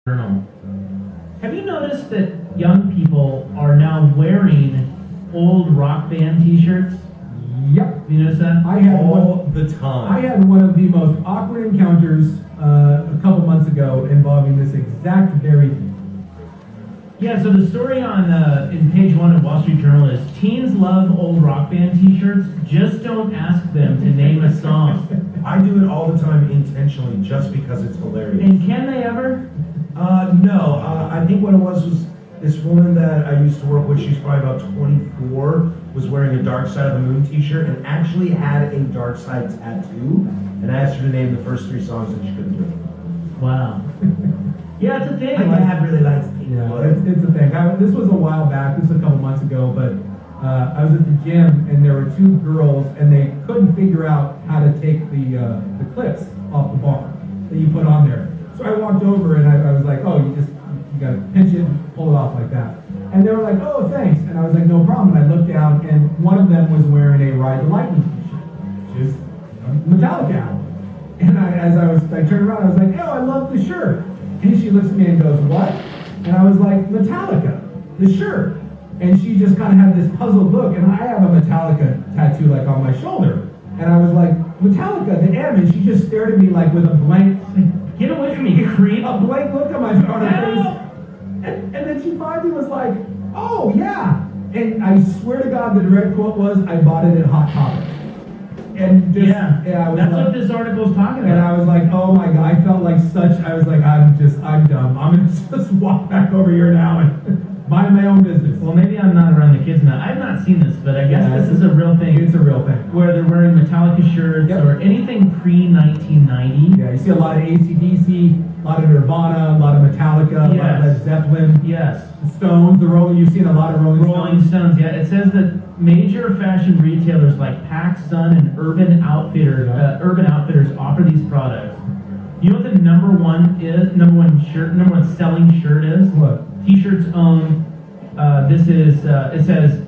Journal. Have you noticed that young people are now wearing old rock band T-shirts? Yep. You notice that? I had all one, the time. I had one of the most awkward encounters a couple months ago involving this exact very thing. Yeah. So the story on in page 1 of Wall Street Journal is teens love old rock band T-shirts. Just don't ask them to name a song. I do it all the time intentionally just because it's hilarious. And can they ever? No. I think what it was this woman that I used to work with, she's probably about 24, was wearing a Dark Side of the Moon t-shirt and actually had a Dark Side tattoo. And I asked her to name the first 3 songs and she couldn't do it. Wow. Yeah, it's a thing. My dad really likes Pink Yeah, Floyd. it's a thing. This was a while back. This was a couple months ago, but I was at the gym and there were 2 girls and they couldn't figure out how to take the clips off the bar that you put on there. So I walked over and I was like, oh, you gotta pinch it and pull it off like that. And they were like, oh, thanks. And I was like, no problem. And I looked down and one of them was wearing a Ride the Lightning t-shirt, which is a Metallica album. And I turned around, I was like, oh, I love the shirt. And she looks at me and goes, what? And I was like, Metallica, the shirt. And she just kind of had this puzzled look, and I have a Metallica tattoo like on my shoulder. And I was like, Metallica, the M, and she just stared at me like with a blank, Get away from me, creep. a blank look on her face. And then she finally was like, oh yeah. And I swear to God, the direct quote was, I bought it at Hot Topic. And just, I was that's like, what this article's talking and about. I was like, oh my God, I felt like I was like, I'm dumb. I'm gonna just walk back over here now and mind my own business. Well, maybe I'm not around the kids now. I've not seen this, but I guess Yeah, this is a real thing. It's a real thing. Where they're wearing Metallica shirts Yep. or anything pre-1990. Yeah, you see a lot of AC/DC, a lot of Nirvana, a lot of Metallica, a lot Yes. of Led Zeppelin, Yes. Stones, you've seen a lot of Rolling Rolling Stones, yeah. It says that major fashion retailers like PacSun and Urban Outfitters offer these products. You know what the number one selling shirt is? What? T-shirts own. It says,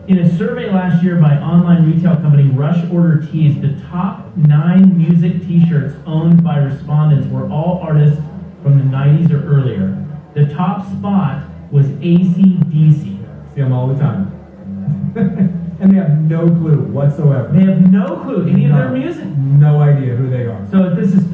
in a survey last year by online retail company Rush Order Tees, the top 9 music T-shirts owned by respondents were all artists from the 90s or earlier. The top spot was AC/DC. See them all the time. And they have no clue whatsoever. They have no clue any of their No. music. No idea who they are. So if this is